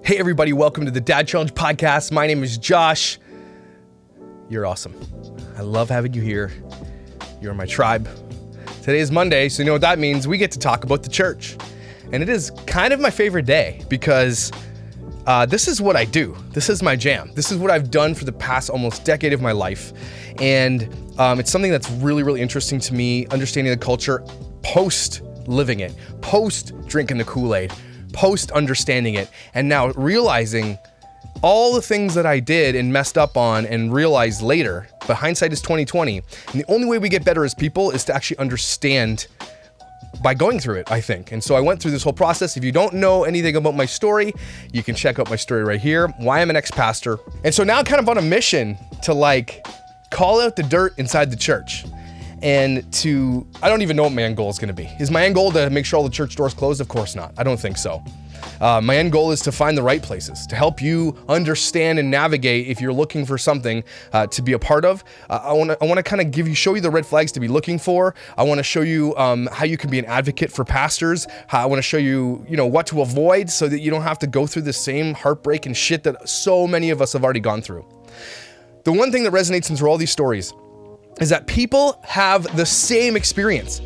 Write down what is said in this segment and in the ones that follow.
Hey everybody, welcome to the Dad Challenge podcast. My name is Josh. You're awesome. I love having you here. You're my tribe. Today is Monday, so you know what that means. We get to talk about the church. And it is kind of my favorite day because this is what I do. This is my jam. This is what I've done for the past almost decade of my life. And it's something that's really, really interesting to me, understanding the culture post living it, post drinking the Kool-Aid, post understanding it, and now realizing all the things that I did and messed up on and realized later. But hindsight is 2020. And the only way we get better as people is to actually understand by going through it, I think. And so I went through this whole process. If you don't know anything about my story, you can check out my story right here, why I'm an ex-pastor. And so now I'm kind of on a mission to call out the dirt inside the church. And I don't even know what my end goal is gonna be. Is my end goal to make sure all the church doors close? Of course not, I don't think so. My end goal is to find the right places, to help you understand and navigate if you're looking for something to be a part of. I wanna kind of show you the red flags to be looking for. I wanna show you how you can be an advocate for pastors. I wanna show you, what to avoid so that you don't have to go through the same heartbreak and shit that so many of us have already gone through. The one thing that resonates through all these stories is that people have the same experience.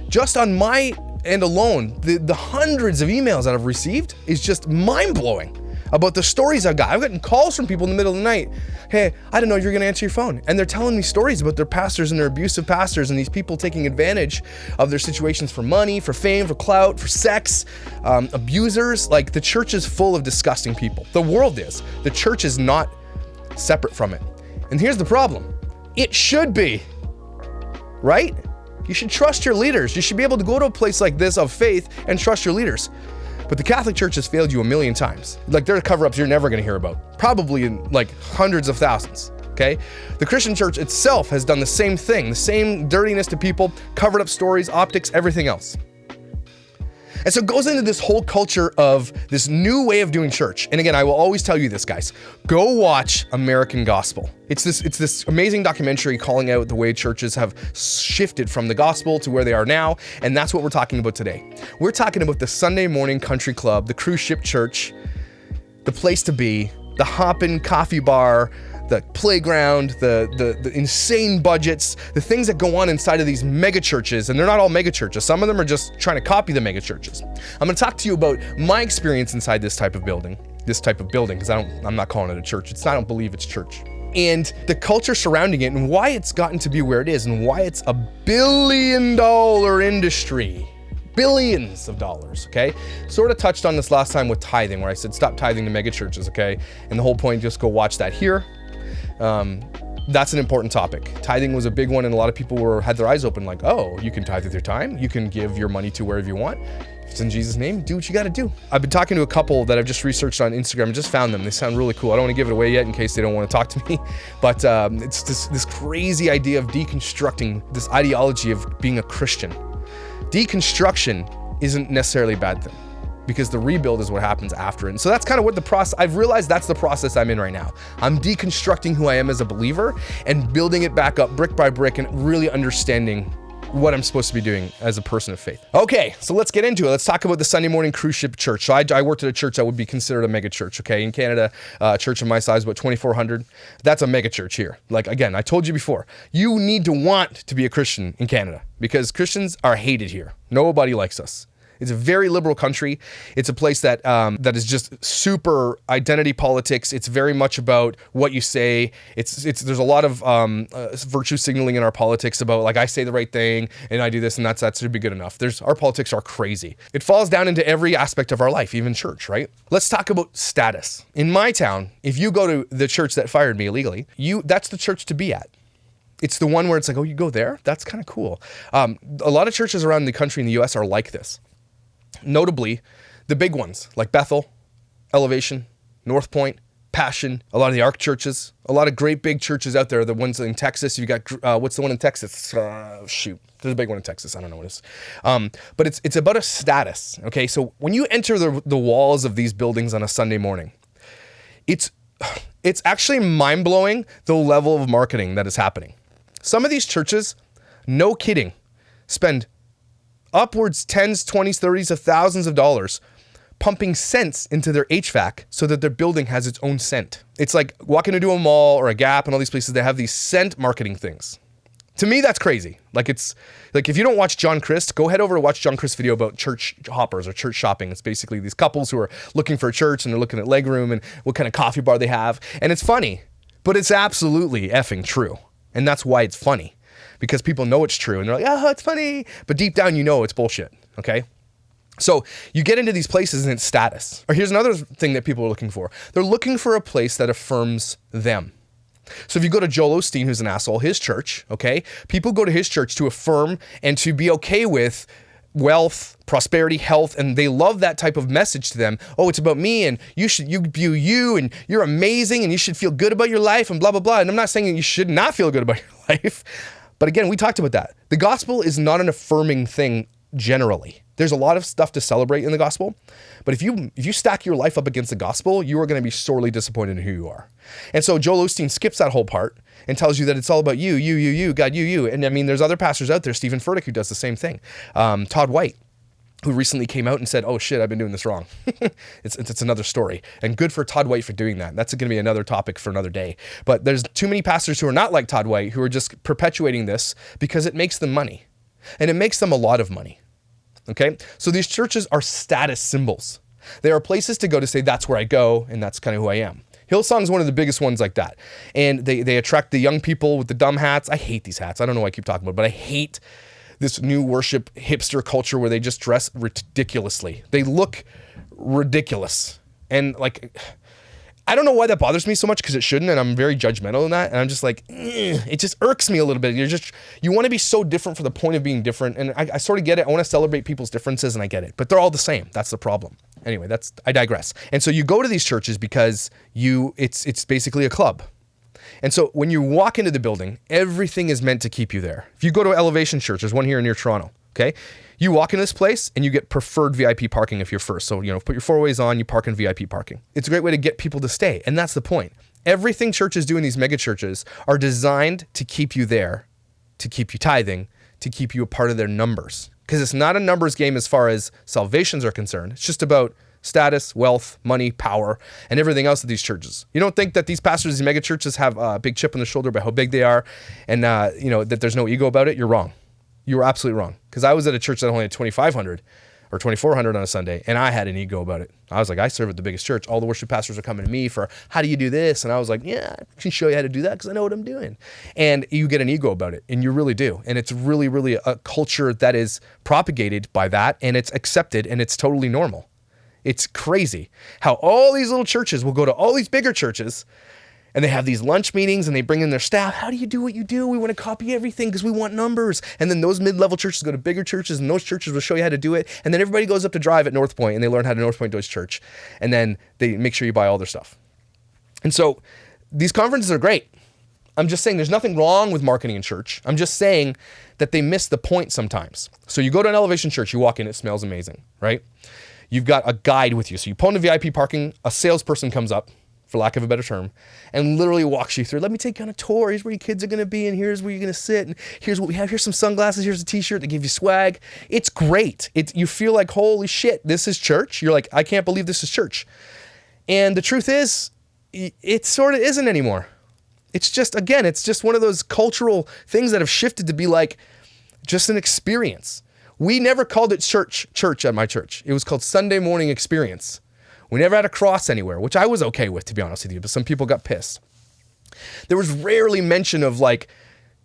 Just on my end alone, the hundreds of emails that I've received is just mind-blowing about the stories I've got. I've gotten calls from people in the middle of the night. Hey, I didn't know you were gonna answer your phone. And they're telling me stories about their pastors and their abusive pastors and these people taking advantage of their situations for money, for fame, for clout, for sex, abusers. The church is full of disgusting people. The world is. The church is not separate from it. And here's the problem. It should be, right? You should trust your leaders. You should be able to go to a place like this of faith and trust your leaders. But the Catholic Church has failed you a million times. There are cover-ups you're never gonna hear about, probably in hundreds of thousands, okay? The Christian church itself has done the same thing, the same dirtiness to people, covered up stories, optics, everything else. And so it goes into this whole culture of this new way of doing church. And again, I will always tell you this, guys. Go watch American Gospel. It's this amazing documentary calling out the way churches have shifted from the gospel to where they are now. And that's what we're talking about today. We're talking about the Sunday morning country club, the cruise ship church, the place to be, the hoppin' coffee bar, the playground, the insane budgets, the things that go on inside of these mega churches. And they're not all mega churches. Some of them are just trying to copy the mega churches. I'm gonna talk to you about my experience inside this type of building, because I'm not calling it a church. I don't believe it's church. And the culture surrounding it and why it's gotten to be where it is and why it's a $1 billion industry. Billions of dollars, okay? Sort of touched on this last time with tithing, where I said stop tithing to mega churches, okay? And the whole point, just go watch that here. That's an important topic. Tithing was a big one, and a lot of people had their eyes open, oh, you can tithe with your time, you can give your money to wherever you want. If it's in Jesus' name, do what you gotta do. I've been talking to a couple that I've just researched on Instagram and just found them. They sound really cool. I don't wanna give it away yet in case they don't wanna talk to me, but it's this crazy idea of deconstructing this ideology of being a Christian. Deconstruction isn't necessarily a bad thing, because the rebuild is what happens after it. And so that's kind of what the process, I've realized that's the process I'm in right now. I'm deconstructing who I am as a believer and building it back up brick by brick and really understanding what I'm supposed to be doing as a person of faith. Okay, so let's get into it. Let's talk about the Sunday morning cruise ship church. So I worked at a church that would be considered a mega church, okay? In Canada, a church of my size, about 2,400. That's a mega church here. Again, I told you before, you need to want to be a Christian in Canada because Christians are hated here. Nobody likes us. It's a very liberal country. It's a place that is just super identity politics. It's very much about what you say. There's a lot of virtue signaling in our politics about I say the right thing and I do this and that should be good enough. Our politics are crazy. It falls down into every aspect of our life, even church, right? Let's talk about status. In my town, if you go to the church that fired me illegally, that's the church to be at. It's the one where it's oh, you go there? That's kind of cool. A lot of churches around the country in the US are like this. Notably, the big ones like Bethel, Elevation, North Point, Passion, a lot of the ARC churches, a lot of great big churches out there. The ones in Texas, you got, what's the one in Texas? There's a big one in Texas. I don't know what it is. But it's about a status, okay? So when you enter the walls of these buildings on a Sunday morning, it's actually mind-blowing the level of marketing that is happening. Some of these churches, no kidding, spend upwards 10s, 20s, 30s of thousands of dollars pumping scents into their HVAC so that their building has its own scent. It's like walking into a mall or a Gap and all these places that have these scent marketing things. To me, that's crazy. Like, it's like, if you don't watch John Christ, go head over to watch John Christ's video about church hoppers or church shopping. It's basically these couples who are looking for a church and they're looking at legroom and what kind of coffee bar they have. And it's funny, but it's absolutely effing true. And that's why it's funny, because people know it's true and they're like, oh, it's funny. But deep down, you know it's bullshit. Okay. So you get into these places and it's status. Or here's another thing that people are looking for. They're looking for a place that affirms them. So if you go to Joel Osteen, who's an asshole, his church, okay, people go to his church to affirm and to be okay with wealth, prosperity, health, and they love that type of message to them. Oh, it's about me, and you be you, and you're amazing, and you should feel good about your life, and blah, blah, blah. And I'm not saying that you should not feel good about your life, but again, we talked about that. The gospel is not an affirming thing generally. There's a lot of stuff to celebrate in the gospel, but if you stack your life up against the gospel, you are going to be sorely disappointed in who you are. And so Joel Osteen skips that whole part and tells you that it's all about you, God, you. And I mean, there's other pastors out there, Stephen Furtick, who does the same thing. Todd White, who recently came out and said, oh shit, I've been doing this wrong. It's another story. And good for Todd White for doing that. That's going to be another topic for another day. But there's too many pastors who are not like Todd White, who are just perpetuating this because it makes them money. And it makes them a lot of money. Okay, so these churches are status symbols. They are places to go to say, that's where I go, and that's kind of who I am. Hillsong's one of the biggest ones like that. And they attract the young people with the dumb hats. I hate these hats. I don't know why I keep talking about it, but I hate this new worship hipster culture where they just dress ridiculously. They look ridiculous. And like, I don't know why that bothers me so much, because it shouldn't, and I'm very judgmental in that, and I'm just like, it just irks me a little bit. You want to be so different for the point of being different, and I sort of get it. I want to celebrate people's differences, and I get it, but they're all the same. That's the problem. Anyway, I digress. And so you go to these churches because it's basically a club. And so when you walk into the building, everything is meant to keep you there. If you go to Elevation Church, there's one here near Toronto, okay? You walk in this place and you get preferred VIP parking if you're first. So, put your four-ways on, you park in VIP parking. It's a great way to get people to stay. And that's the point. Everything churches do in these mega churches are designed to keep you there, to keep you tithing, to keep you a part of their numbers. Because it's not a numbers game as far as salvations are concerned. It's just about status, wealth, money, power, and everything else at these churches. You don't think that these pastors, these mega churches have a big chip on their shoulder about how big they are and, that there's no ego about it? You're wrong. You were absolutely wrong. Because I was at a church that only had 2,500 or 2,400 on a Sunday, and I had an ego about it. I was like, I serve at the biggest church. All the worship pastors are coming to me for, how do you do this? And I was like, yeah, I can show you how to do that because I know what I'm doing. And you get an ego about it, and you really do. And it's really, really a culture that is propagated by that, and it's accepted, and it's totally normal. It's crazy how all these little churches will go to all these bigger churches, and they have these lunch meetings and they bring in their staff. How do you do what you do? We want to copy everything because we want numbers. And then those mid-level churches go to bigger churches, and those churches will show you how to do it. And then everybody goes up to Drive at North Point and they learn how to North Point Deutsch Church. And then they make sure you buy all their stuff. And so these conferences are great. I'm just saying there's nothing wrong with marketing in church. I'm just saying that they miss the point sometimes. So you go to an Elevation Church, you walk in, it smells amazing, right? You've got a guide with you. So you pull into VIP parking, a salesperson comes up, for lack of a better term, and literally walks you through. Let me take you on a tour. Here's where your kids are going to be, and here's where you're going to sit, and here's what we have. Here's some sunglasses. Here's a t-shirt. They give you swag. It's great. You feel like, holy shit, this is church. You're like, I can't believe this is church. And the truth is, it sort of isn't anymore. It's just one of those cultural things that have shifted to be like just an experience. We never called it church at my church. It was called Sunday morning experience. We never had a cross anywhere, which I was okay with, to be honest with you, but some people got pissed. There was rarely mention of like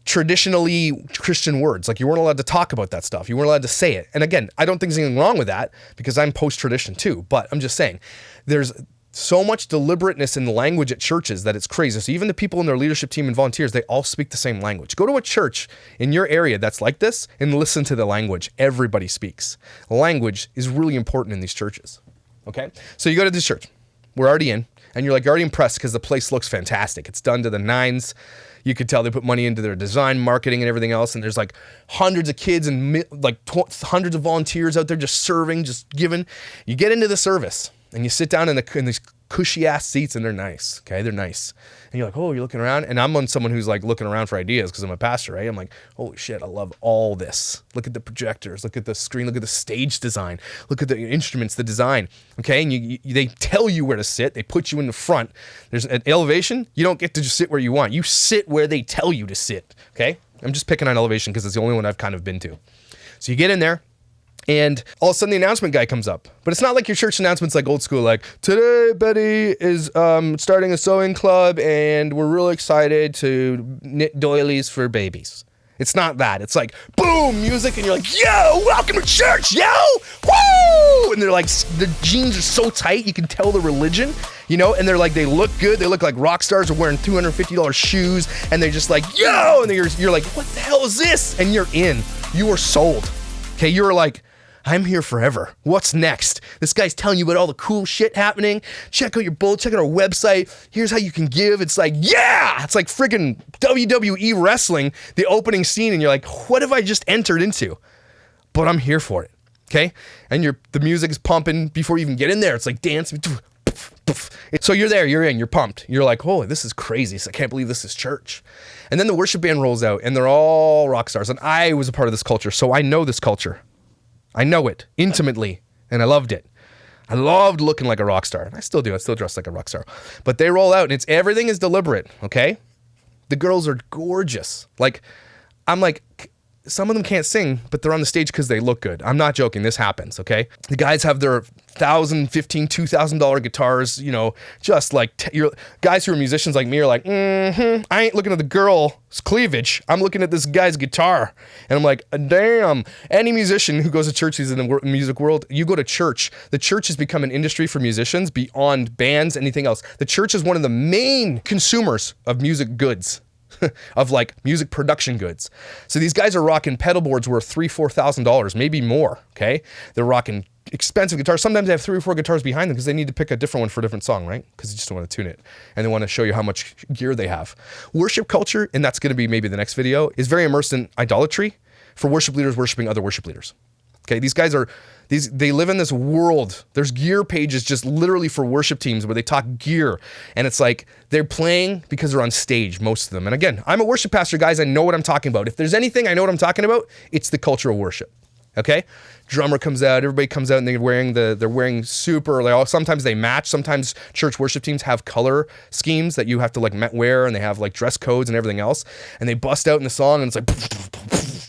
traditionally Christian words. Like you weren't allowed to talk about that stuff. You weren't allowed to say it. And again, I don't think there's anything wrong with that because I'm post-tradition too, but I'm just saying there's so much deliberateness in the language at churches that it's crazy. So even the people in their leadership team and volunteers, they all speak the same language. Go to a church in your area that's like this and listen to the language. Everybody speaks. Language is really important in these churches. Okay, so you go to this church, we're already in, and you're like already impressed because the place looks fantastic. It's done to the nines. You could tell they put money into their design, marketing, and everything else. And there's like hundreds of kids and hundreds of volunteers out there just serving, just giving. You get into the service and you sit down in these cushy ass seats, and they're nice. Okay, they're nice. And you're like, oh, you're looking around, and I'm on someone who's like looking around for ideas because I'm a pastor, right? I'm like, holy shit, I love all this. Look at the projectors, look at the screen, look at the stage design, look at the instruments, the design. Okay, and they tell you where to sit. They put you in the front. There's an elevation. You don't get to just sit where you want. You sit where they tell you to sit. Okay, I'm just picking on elevation because it's the only one I've kind of been to. So you get in there. And all of a sudden the announcement guy comes up. But it's not like your church announcement's like old school, like, today Betty is starting a sewing club and we're really excited to knit doilies for babies. It's not that. It's like, boom, music, and you're like, yo, welcome to church, yo, woo! And they're like, the jeans are so tight, you can tell the religion, you know, and they're like, they look good. They look like rock stars are wearing $250 shoes, and they're just like, yo, and you're like, what the hell is this? And you're in. You are sold. Okay, you're like, I'm here forever. What's next? This guy's telling you about all the cool shit happening. Check out your bullet. Check out our website. Here's how you can give. It's like, yeah! It's like friggin' WWE wrestling, the opening scene, and you're like, what have I just entered into? But I'm here for it, okay? And the music is pumping before you even get in there. It's like dancing. So you're there, you're in, you're pumped. You're like, holy, this is crazy. I can't believe this is church. And then the worship band rolls out, and they're all rock stars. And I was a part of this culture, so I know this culture. I know it intimately, and I loved it. I loved looking like a rock star. I still do. I still dress like a rock star. But they roll out, and everything is deliberate, okay? The girls are gorgeous. Like, I'm like, some of them can't sing, but they're on the stage because they look good. I'm not joking. This happens, okay? The guys have their $1,000, $1,500, $2,000 guitars, you know, just like, guys who are musicians like me are like, I ain't looking at the girl's cleavage. I'm looking at this guy's guitar. And I'm like, damn. Any musician who goes to church who's in the music world, you go to church. The church has become an industry for musicians beyond bands, anything else. The church is one of the main consumers of music goods. Of like music production goods. So these guys are rocking pedal boards worth $3,000-$4,000, maybe more. Okay, they're rocking expensive guitars. Sometimes they have 3 or 4 guitars behind them because they need to pick a different one for a different song, right? Because they just don't want to tune it and they want to show you how much gear they have. Worship culture, and that's going to be maybe the next video, is very immersed in idolatry for worship leaders worshiping other worship leaders. Okay, these guys they live in this world. There's gear pages just literally for worship teams where they talk gear. And it's like they're playing because they're on stage, most of them. And again, I'm a worship pastor, guys. I know what I'm talking about. If there's anything I know what I'm talking about, it's the culture of worship. Okay? Drummer comes out, everybody comes out and they're wearing super, like, sometimes they match. Sometimes church worship teams have color schemes that you have to like wear, and they have like dress codes and everything else. And they bust out in the song and it's like,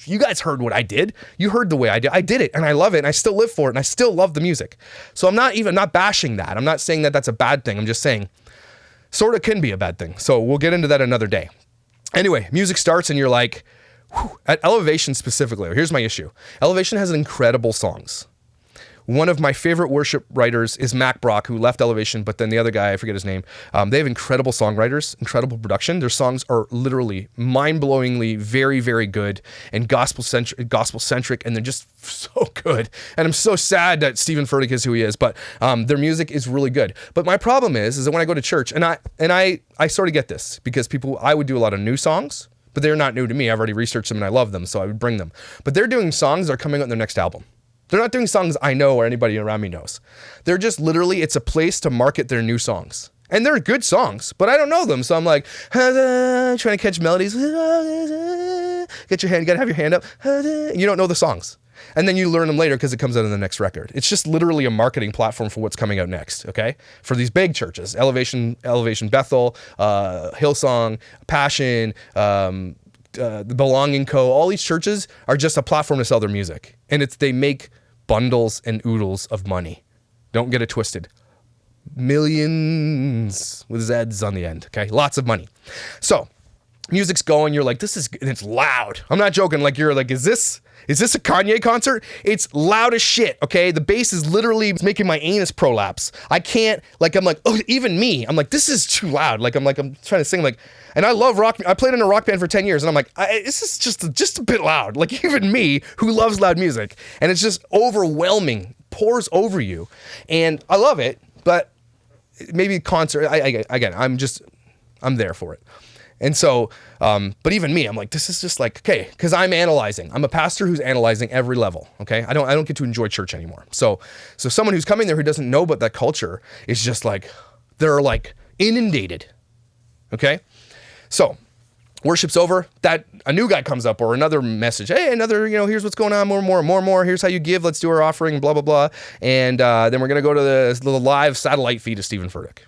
you guys heard what I did. You heard the way I did. I did it and I love it and I still live for it and I still love the music. So I'm not bashing that. I'm not saying that that's a bad thing. I'm just saying sort of can be a bad thing. So we'll get into that another day. Anyway, music starts and you're like, whew. At Elevation specifically, here's my issue. Elevation has incredible songs. One of my favorite worship writers is Mac Brock, who left Elevation, but then the other guy, I forget his name. They have incredible songwriters, incredible production. Their songs are literally mind-blowingly very, very good and gospel-centric, and they're just so good. And I'm so sad that Stephen Furtick is who he is, but their music is really good. But my problem is that when I go to church, and I sort of get this, because I would do a lot of new songs, but they're not new to me. I've already researched them and I love them, so I would bring them. But they're doing songs that are coming out in their next album. They're not doing songs I know or anybody around me knows. They're just literally, it's a place to market their new songs. And they're good songs, but I don't know them. So I'm like, trying to catch melodies. Get your hand, you gotta have your hand up. You don't know the songs. And then you learn them later because it comes out in the next record. It's just literally a marketing platform for what's coming out next, okay? For these big churches, Elevation Bethel, Hillsong, Passion, the Belonging Co., all these churches are just a platform to sell their music. And they make bundles and oodles of money. Don't get it twisted. Millions with Z's on the end, okay? Lots of money. So, music's going, you're like, and it's loud. I'm not joking, like you're like, is this a Kanye concert? It's loud as shit, okay? The bass is literally making my anus prolapse. I can't, like, I'm like, oh, even me, I'm like, this is too loud. I'm trying to sing, like, and I love rock. I played in a rock band for 10 years, and I'm like, this is just a bit loud. Like, even me, who loves loud music, and it's just overwhelming, pours over you, and I love it, but maybe concert, again, I'm there for it. And so, but even me, I'm like, this is just like, okay, because I'm analyzing. I'm a pastor who's analyzing every level, okay? I don't get to enjoy church anymore. So someone who's coming there who doesn't know about that culture is just like, They're like inundated. Okay? So worship's over, that a new guy comes up or another message. Hey, here's what's going on, more. Here's how you give. Let's do our offering, blah, blah, blah. And then we're going to go to the little live satellite feed of Stephen Furtick.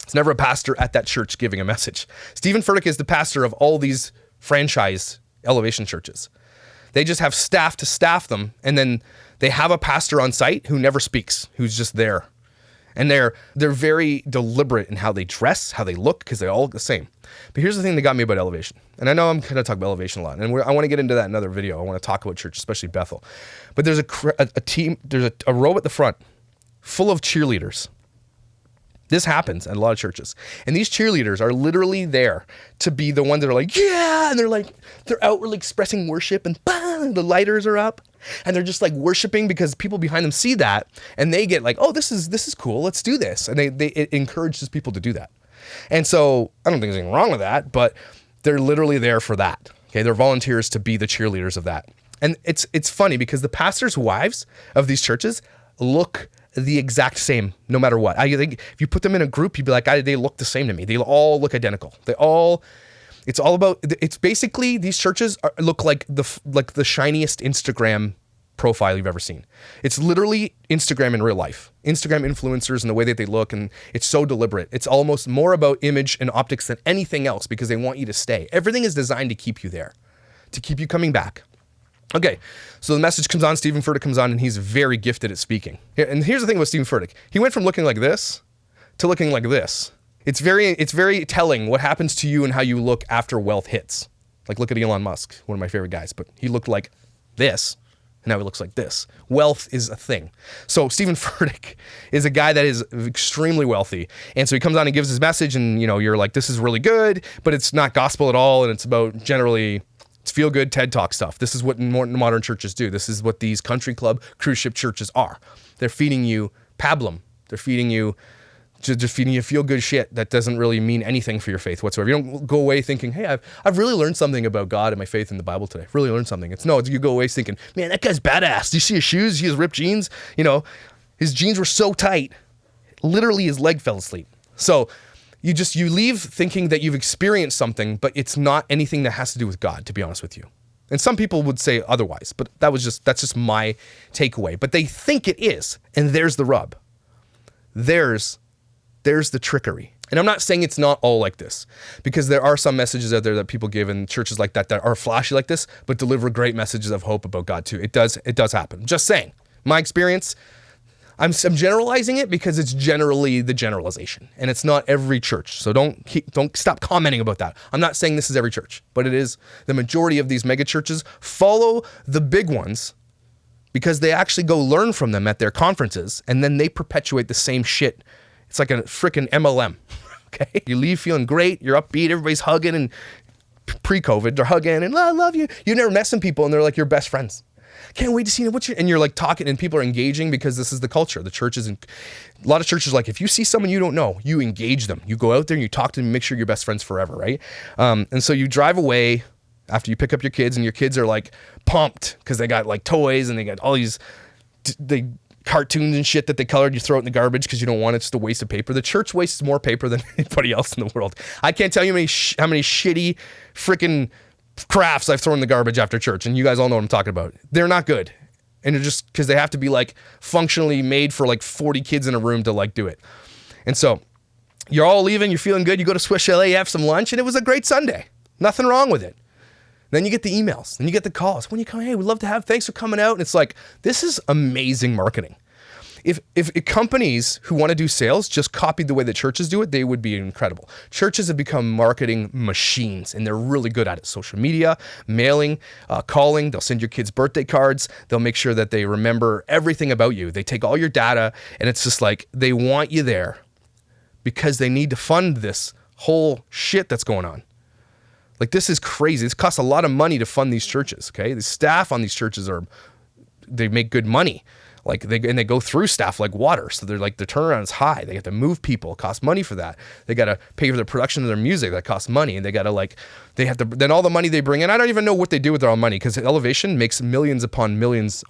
It's never a pastor at that church giving a message. Stephen Furtick is the pastor of all these franchise elevation churches. They just have staff to staff them, and then they have a pastor on site who never speaks, who's just there. And they're very deliberate in how they dress, how they look, because they all look the same. But here's the thing that got me about elevation. And I know I'm going to talk about elevation a lot, and I want to get into that in another video. I want to talk about church, especially Bethel. But there's a team, there's a row at the front full of cheerleaders. This happens at a lot of churches. And these cheerleaders are literally there to be the ones that are like, yeah, and they're outwardly expressing worship, and bang, the lighters are up, and they're just like worshiping because people behind them see that, and they get like, oh, this is cool, let's do this. And it encourages people to do that. And so I don't think there's anything wrong with that, but they're literally there for that. Okay, they're volunteers to be the cheerleaders of that. And it's funny because the pastors' wives of these churches look the exact same no matter what. I think if you put them in a group, you'd be like, they look the same to me. They all look identical. It's basically these churches look like the shiniest Instagram profile you've ever seen. It's literally Instagram in real life. Instagram influencers and the way that they look, and it's so deliberate. It's almost more about image and optics than anything else because they want you to stay. Everything is designed to keep you there, to keep you coming back. Okay, so the message comes on, Stephen Furtick comes on, and he's very gifted at speaking. And here's the thing with Stephen Furtick. He went from looking like this to looking like this. It's very telling what happens to you and how you look after wealth hits. Like, look at Elon Musk, one of my favorite guys, but he looked like this, and now he looks like this. Wealth is a thing. So Stephen Furtick is a guy that is extremely wealthy. And so he comes on and gives his message, and you're like, this is really good, but it's not gospel at all, and it's about generally... it's feel-good TED Talk stuff. This is what modern churches do. This is what these country club cruise ship churches are. They're feeding you pablum. They're feeding you, just feeding you feel-good shit that doesn't really mean anything for your faith whatsoever. You don't go away thinking, hey, I've really learned something about God and my faith in the Bible today. I've really learned something. You go away thinking, man, that guy's badass. Do you see his shoes? He has ripped jeans. His jeans were so tight, literally his leg fell asleep. So you leave thinking that you've experienced something, but it's not anything that has to do with God, to be honest with you. And some people would say otherwise, but that's just my takeaway. But they think it is, and there's the rub. There's the trickery. And I'm not saying it's not all like this, because there are some messages out there that people give in churches like that are flashy like this, but deliver great messages of hope about God too. It does happen. Just saying. My experience, I'm generalizing it because it's generally the generalization, and it's not every church. So don't stop commenting about that. I'm not saying this is every church, but it is. The majority of these mega churches follow the big ones because they actually go learn from them at their conferences, and then they perpetuate the same shit. It's like a freaking MLM. Okay, you leave feeling great. You're upbeat. Everybody's hugging, and pre-COVID, they're hugging and I love you. You never met some people, and they're like your best friends. Can't wait to see it. And you're like talking, and people are engaging because this is the culture. The churches, and a lot of churches, like if you see someone you don't know, you engage them. You go out there and you talk to them, and make sure you're best friends forever, right? And so you drive away after you pick up your kids, and your kids are like pumped because they got like toys and they got all these cartoons and shit that they colored. You throw it in the garbage because you don't want it. It's just a waste of paper. The church wastes more paper than anybody else in the world. I can't tell you how many shitty freaking crafts I've thrown in the garbage after church, and you guys all know what I'm talking about. They're not good, and they're just because they have to be like functionally made for like 40 kids in a room to like do it. And so you're all leaving, you're feeling good, you go to Swiss Chalet, you have some lunch, and it was a great Sunday. Nothing wrong with it. Then you get the emails, then you get the calls. When you come, hey, we'd love to have, thanks for coming out. And it's like, this is amazing marketing. If companies who want to do sales just copied the way that churches do it, they would be incredible. Churches have become marketing machines, and they're really good at it. Social media, mailing, calling. They'll send your kids birthday cards. They'll make sure that they remember everything about you. They take all your data, and it's just like they want you there because they need to fund this whole shit that's going on. Like, this is crazy. This costs a lot of money to fund these churches, okay? The staff on these churches they make good money. Like they go through staff like water. So they're like, the turnaround is high. They have to move people. It costs money for that. They got to pay for the production of their music. That costs money. And then all the money they bring in, I don't even know what they do with their own money, because Elevation makes millions upon millions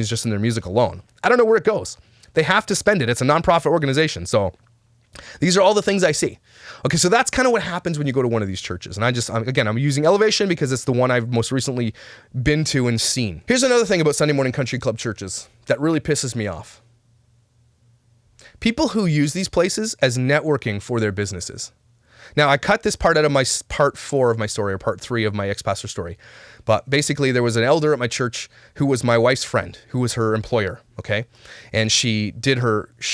just in their music alone. I don't know where it goes. They have to spend it. It's a nonprofit organization. So These are all the things I see. Okay, so that's kind of what happens when you go to one of these churches. And I'm using Elevation because it's the one I've most recently been to and seen. Here's another thing about Sunday morning country club churches that really pisses me off. People who use these places as networking for their businesses. Now, I cut this part out of my part 4 of my story, or part 3 of my ex-pastor story. But basically, there was an elder at my church who was my wife's friend, who was her employer, okay? And she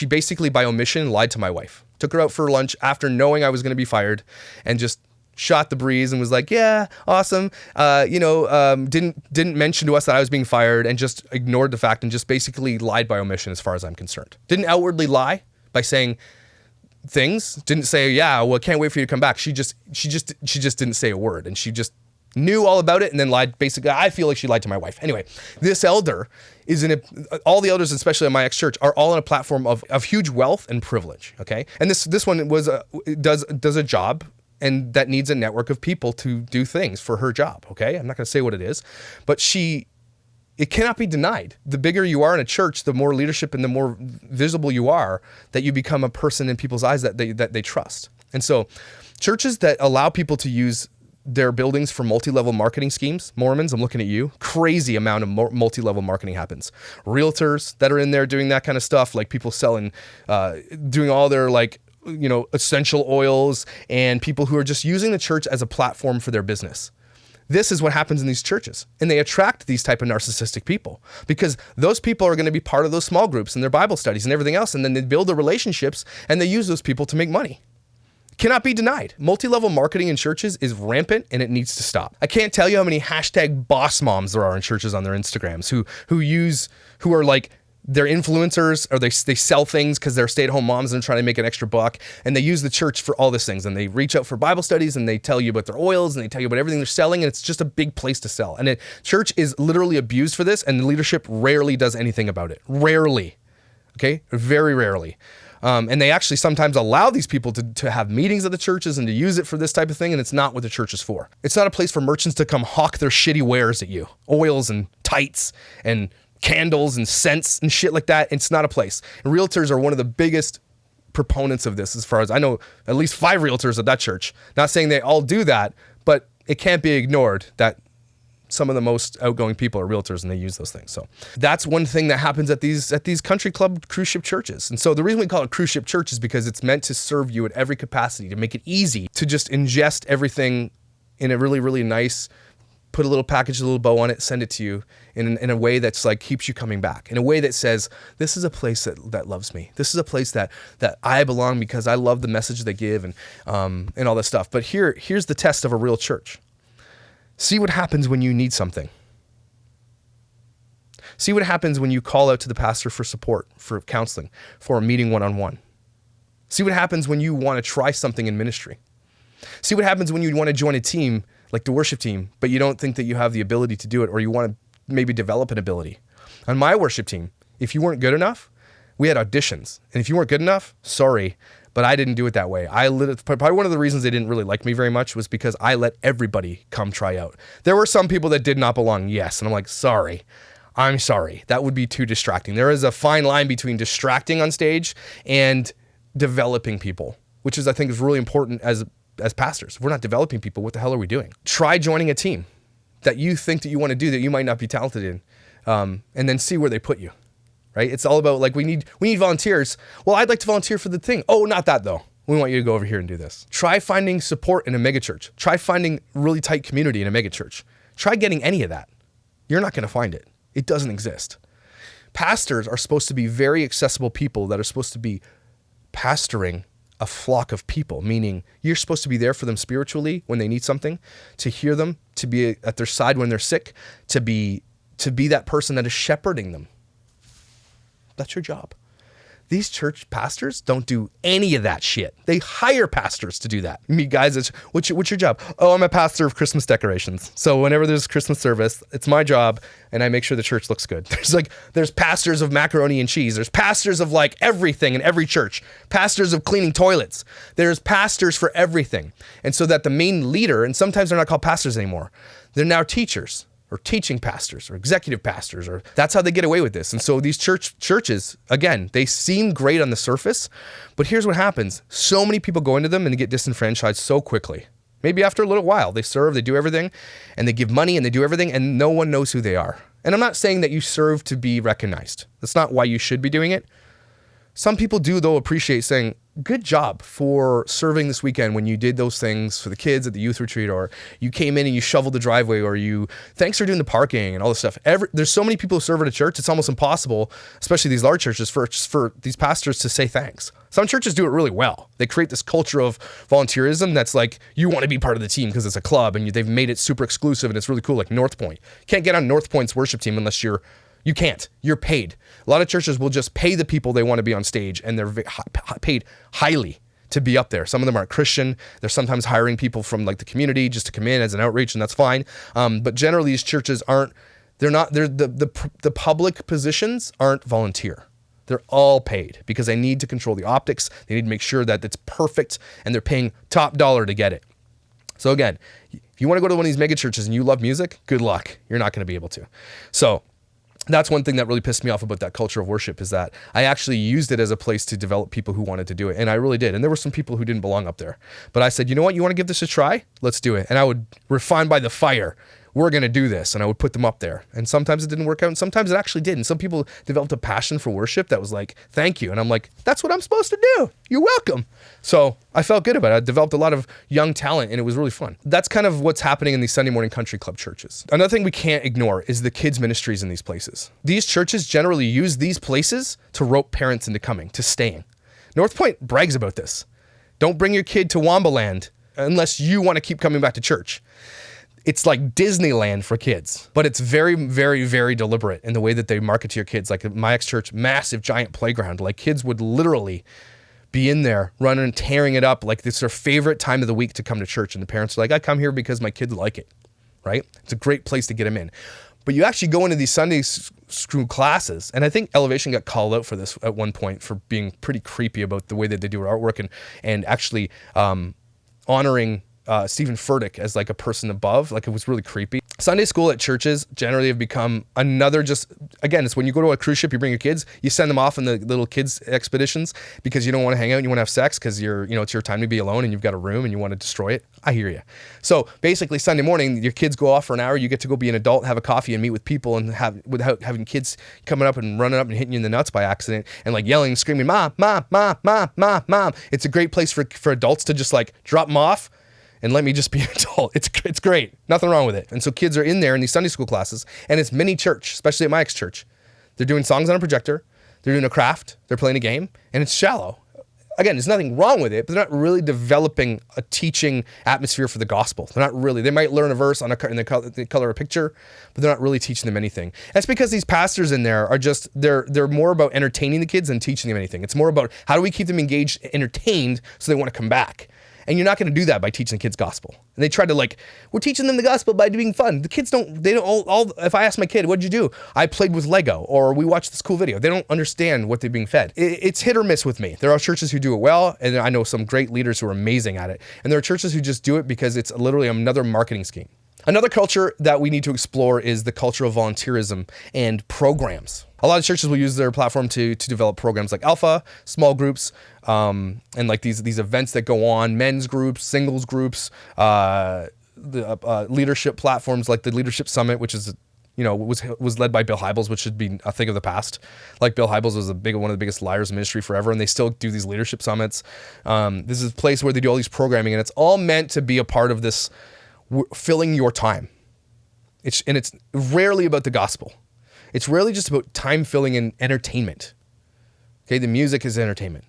basically by omission lied to my wife. Took her out for lunch after knowing I was going to be fired and just shot the breeze and was like, yeah, awesome. Didn't mention to us that I was being fired and just ignored the fact and just basically lied by omission as far as I'm concerned. Didn't outwardly lie by saying things. Didn't say, yeah, well, can't wait for you to come back. She just didn't say a word, and she just knew all about it and then lied. Basically, I feel like she lied to my wife. Anyway, this elder is all the elders, especially in my ex-church, are all in a platform of huge wealth and privilege. Okay, and this one does a job, and that needs a network of people to do things for her job. Okay, I'm not going to say what it is, but it cannot be denied. The bigger you are in a church, the more leadership and the more visible you are, that you become a person in people's eyes that they trust. And so churches that allow people to use their buildings for multi-level marketing schemes, Mormons, I'm looking at you, crazy amount of multi-level marketing happens. Realtors that are in there doing that kind of stuff, like people selling, doing all their essential oils, and people who are just using the church as a platform for their business. This is what happens in these churches, and they attract these type of narcissistic people because those people are going to be part of those small groups and their Bible studies and everything else, and then they build the relationships and they use those people to make money. Cannot be denied. Multi-level marketing in churches is rampant, and it needs to stop. I can't tell you how many hashtag boss moms there are in churches on their Instagrams who are like, they're influencers, or they sell things because they're stay-at-home moms and trying to make an extra buck, and they use the church for all these things, and they reach out for Bible studies, and they tell you about their oils, and they tell you about everything they're selling, and it's just a big place to sell. And church is literally abused for this, and the leadership rarely does anything about it. Rarely. Okay? Very rarely. And they actually sometimes allow these people to have meetings at the churches and to use it for this type of thing, and it's not what the church is for. It's not a place for merchants to come hawk their shitty wares at you. Oils and tights and candles and scents and shit like that. It's not a place. And realtors are one of the biggest proponents of this, as far as I know, at least 5 realtors at that church. Not saying they all do that, but it can't be ignored that some of the most outgoing people are realtors and they use those things. So that's one thing that happens at these country club cruise ship churches. And so the reason we call it cruise ship church is because it's meant to serve you at every capacity, to make it easy to just ingest everything in a really, really nice, put a little package, a little bow on it, send it to you in a way that's like keeps you coming back, in a way that says, this is a place that loves me. This is a place that I belong because I love the message they give and all this stuff. But here's the test of a real church. See what happens when you need something. See what happens when you call out to the pastor for support, for counseling, for a meeting one-on-one. See what happens when you want to try something in ministry. See what happens when you want to join a team like the worship team, but you don't think that you have the ability to do it, or you want to maybe develop an ability. On my worship team, if you weren't good enough, we had auditions. And if you weren't good enough, sorry, but I didn't do it that way. Probably one of the reasons they didn't really like me very much was because I let everybody come try out. There were some people that did not belong, yes. And I'm like, I'm sorry. That would be too distracting. There is a fine line between distracting on stage and developing people, which is, I think, is really important as pastors. If we're not developing people, what the hell are we doing? Try joining a team that you think that you want to do that you might not be talented in, and then see where they put you. Right? It's all about, like, we need volunteers. Well, I'd like to volunteer for the thing. Oh, not that though. We want you to go over here and do this. Try finding support in a megachurch. Try finding really tight community in a megachurch. Try getting any of that. You're not going to find it. It doesn't exist. Pastors are supposed to be very accessible people that are supposed to be pastoring a flock of people, meaning you're supposed to be there for them spiritually when they need something, to hear them, to be at their side when they're sick, to be that person that is shepherding them. That's your job. These church pastors don't do any of that shit. They hire pastors to do that. You meet guys, what's your job? Oh, I'm a pastor of Christmas decorations. So whenever there's Christmas service, it's my job, and I make sure the church looks good. There's pastors of macaroni and cheese. There's pastors of like everything in every church. Pastors of cleaning toilets. There's pastors for everything. And so that the main leader, and sometimes they're not called pastors anymore, they're now teachers. or teaching pastors or executive pastors, or that's how they get away with this. And so these churches, again, they seem great on the surface, but here's what happens. So many people go into them and they get disenfranchised so quickly. Maybe after a little while, they serve, they do everything, and they give money and they do everything, and no one knows who they are. And I'm not saying that you serve to be recognized. That's not why you should be doing it. Some people do, though, appreciate saying, good job for serving this weekend when you did those things for the kids at the youth retreat, or you came in and you shoveled the driveway, or thanks for doing the parking and all this stuff. There's so many people who serve at a church, it's almost impossible, especially these large churches, for these pastors to say thanks. Some churches do it really well. They create this culture of volunteerism that's like, you want to be part of the team because it's a club, and they've made it super exclusive, and it's really cool, like North Point. You can't get on North Point's worship team unless you can't. You're paid. A lot of churches will just pay the people they want to be on stage, and they're paid highly to be up there. Some of them aren't Christian. They're sometimes hiring people from like the community just to come in as an outreach, and that's fine. But generally, these churches the public positions aren't volunteer. They're all paid because they need to control the optics. They need to make sure that it's perfect, and they're paying top dollar to get it. So again, if you want to go to one of these mega churches and you love music, good luck. You're not going to be able to. So that's one thing that really pissed me off about that culture of worship, is that I actually used it as a place to develop people who wanted to do it. And I really did. And there were some people who didn't belong up there. But I said, you know what? You want to give this a try? Let's do it. And I would refine by the fire. We're going to do this. And I would put them up there. And sometimes it didn't work out, and sometimes it actually did. And some people developed a passion for worship that was like, thank you. And I'm like, that's what I'm supposed to do. You're welcome. So I felt good about it. I developed a lot of young talent, and it was really fun. That's kind of what's happening in these Sunday morning country club churches. Another thing we can't ignore is the kids' ministries in these places. These churches generally use these places to rope parents into coming, to staying. North Point brags about this. Don't bring your kid to Wambaland unless you want to keep coming back to church. It's like Disneyland for kids, but it's very, very, very deliberate in the way that they market to your kids. Like at my ex-church, massive, giant playground. Like kids would literally be in there running and tearing it up. Like it's their favorite time of the week to come to church. And the parents are like, I come here because my kids like it, right? It's a great place to get them in. But you actually go into these Sunday school classes, and I think Elevation got called out for this at one point for being pretty creepy about the way that they do artwork and actually honoring Stephen Furtick as like a person above. Like it was really creepy. Sunday school at churches generally have become another it's when you go to a cruise ship, you bring your kids, you send them off in the little kids expeditions because you don't want to hang out and you want to have sex because it's your time to be alone and you've got a room and you want to destroy it. I hear you. So basically Sunday morning, your kids go off for an hour, you get to go be an adult, have a coffee and meet with people without having kids coming up and running up and hitting you in the nuts by accident and like yelling and screaming, mom, mom, mom, mom, mom, mom. It's a great place for adults to just like drop them off and let me just be an adult. It's great. Nothing wrong with it. And so kids are in there in these Sunday school classes, and it's mini church, especially at my ex-church. They're doing songs on a projector. They're doing a craft. They're playing a game, and it's shallow. Again, there's nothing wrong with it, but they're not really developing a teaching atmosphere for the gospel. They're not really. They might learn a verse in the color a picture, but they're not really teaching them anything. That's because these pastors in there are just, they're more about entertaining the kids than teaching them anything. It's more about how do we keep them engaged, entertained, so they want to come back. And you're not going to do that by teaching the kids gospel. And they try to we're teaching them the gospel by being fun. The kids if I ask my kid, what'd you do? I played with Lego, or we watched this cool video. They don't understand what they're being fed. It's hit or miss with me. There are churches who do it well, and I know some great leaders who are amazing at it. And there are churches who just do it because it's literally another marketing scheme. Another culture that we need to explore is the culture of volunteerism and programs. A lot of churches will use their platform to develop programs like Alpha, small groups, and like these events that go on, men's groups, singles groups, leadership platforms like the Leadership Summit, which is was led by Bill Hybels, which should be a thing of the past. Like Bill Hybels was one of the biggest liars in ministry forever, and they still do these leadership summits. This is a place where they do all these programming, and it's all meant to be a part of this filling your time. It's rarely about the gospel. It's rarely just about time filling and entertainment. Okay, the music is entertainment.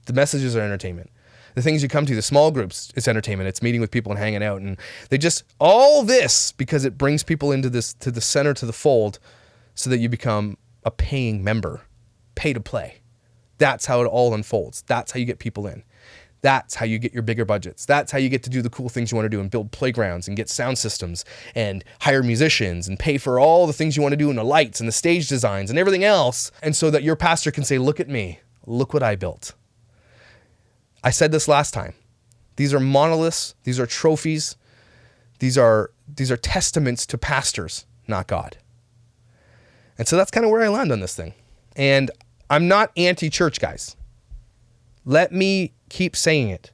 The messages are entertainment. The things you come to, the small groups, it's entertainment. It's meeting with people and hanging out. And they just, all this, because it brings people into this, to the center, to the fold, so that you become a paying member, pay to play. That's how it all unfolds. That's how you get people in. That's how you get your bigger budgets. That's how you get to do the cool things you want to do and build playgrounds and get sound systems and hire musicians and pay for all the things you want to do and the lights and the stage designs and everything else. And so that your pastor can say, look at me, look what I built. I said this last time. These are monoliths. These are trophies. These are testaments to pastors not God. And so that's kind of where I land on this thing. And I'm not anti-church, guys. Let me keep saying it.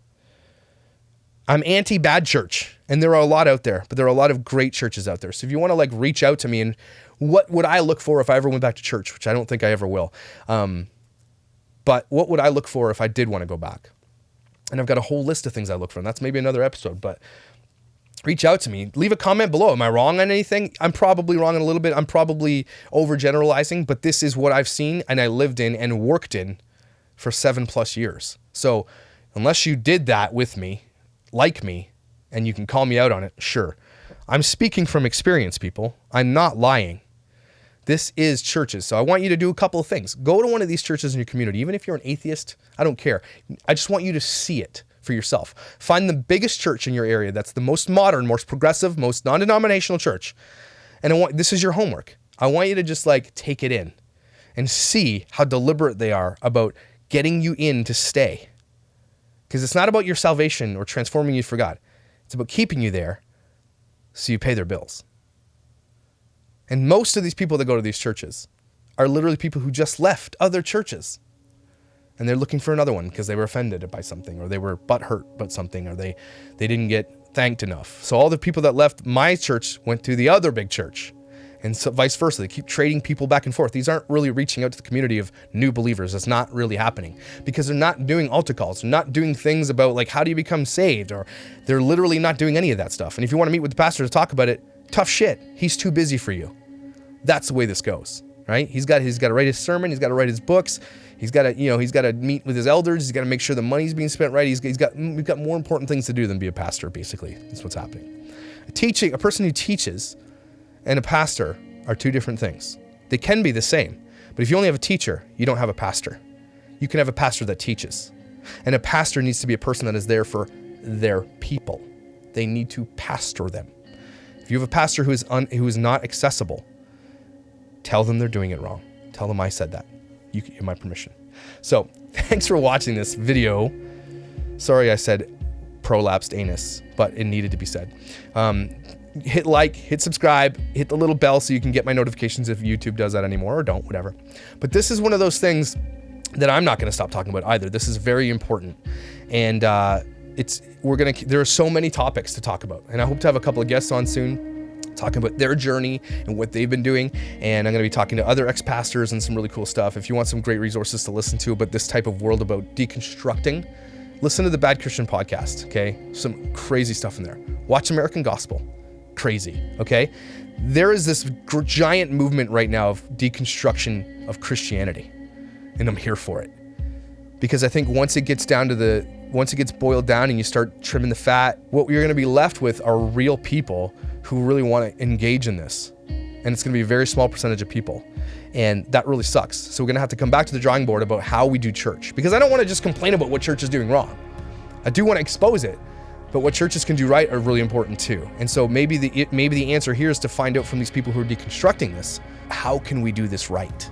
I'm anti-bad church, and there are a lot out there, but there are a lot of great churches out there. So if you want to like reach out to me and what would I look for if I ever went back to church, which I don't think I ever will. But what would I look for if I did want to go back? And I've got a whole list of things I look for, and that's maybe another episode, but reach out to me. Leave a comment below. Am I wrong on anything? I'm probably wrong on a little bit. I'm probably overgeneralizing, but this is what I've seen and I lived in and worked in for 7+ years. So unless you did that with me, like me, and you can call me out on it, sure. I'm speaking from experience, people. I'm not lying. This is churches. So I want you to do a couple of things. Go to one of these churches in your community. Even if you're an atheist, I don't care. I just want you to see it for yourself. Find the biggest church in your area that's the most modern, most progressive, most non-denominational church. And this is your homework. I want you to just like take it in and see how deliberate they are about getting you in to stay. Because it's not about your salvation or transforming you for God. It's about keeping you there so you pay their bills. And most of these people that go to these churches are literally people who just left other churches. And they're looking for another one because they were offended by something, or they were butthurt about something, or they didn't get thanked enough. So all the people that left my church went to the other big church. And so vice versa. They keep trading people back and forth. These aren't really reaching out to the community of new believers. It's not really happening because they're not doing altar calls. They're not doing things about like, how do you become saved? Or they're literally not doing any of that stuff. And if you want to meet with the pastor to talk about it, tough shit. He's too busy for you. That's the way this goes, right? He's got to write his sermon. He's got to write his books. He's got to meet with his elders. He's got to make sure the money's being spent right. We've got more important things to do than be a pastor, basically. That's what's happening. A person who teaches and a pastor are two different things. They can be the same, but if you only have a teacher, you don't have a pastor. You can have a pastor that teaches. And a pastor needs to be a person that is there for their people. They need to pastor them. If you have a pastor who is not accessible, tell them they're doing it wrong. Tell them I said that. You get my permission. So thanks for watching this video. Sorry I said prolapsed anus, but it needed to be said. Hit like, hit subscribe, hit the little bell so you can get my notifications if YouTube does that anymore, or don't, whatever. But this is one of those things that I'm not going to stop talking about either. This is very important. And there are so many topics to talk about. And I hope to have a couple of guests on soon talking about their journey and what they've been doing. And I'm going to be talking to other ex-pastors and some really cool stuff. If you want some great resources to listen to about this type of world about deconstructing, listen to the Bad Christian podcast, okay? Some crazy stuff in there. Watch American Gospel. Crazy, okay? There is this giant movement right now of deconstruction of Christianity, and I'm here for it. Because I think once it gets boiled down and you start trimming the fat, what you're going to be left with are real people who really want to engage in this. And it's going to be a very small percentage of people. And that really sucks. So we're going to have to come back to the drawing board about how we do church. Because I don't want to just complain about what church is doing wrong. I do want to expose it. But what churches can do right are really important too. And so maybe the answer here is to find out from these people who are deconstructing this, how can we do this right?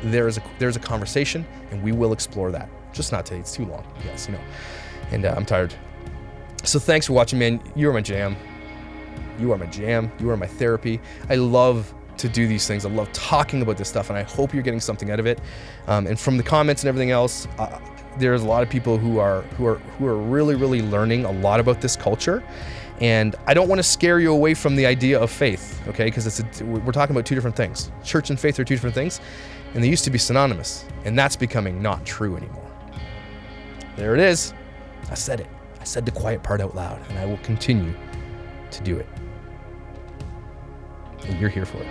There's a conversation, and we will explore that. Just not today, it's too long, yes, and I'm tired. So thanks for watching, man. You are my jam. You are my jam. You are my therapy. I love to do these things. I love talking about this stuff, and I hope you're getting something out of it. And from the comments and everything else, there's a lot of people who are really, really learning a lot about this culture. And I don't want to scare you away from the idea of faith, okay? Because we're talking about two different things. Church and faith are two different things, and they used to be synonymous, and that's becoming not true anymore. There it is. I said it. I said the quiet part out loud, and I will continue to do it. And you're here for it.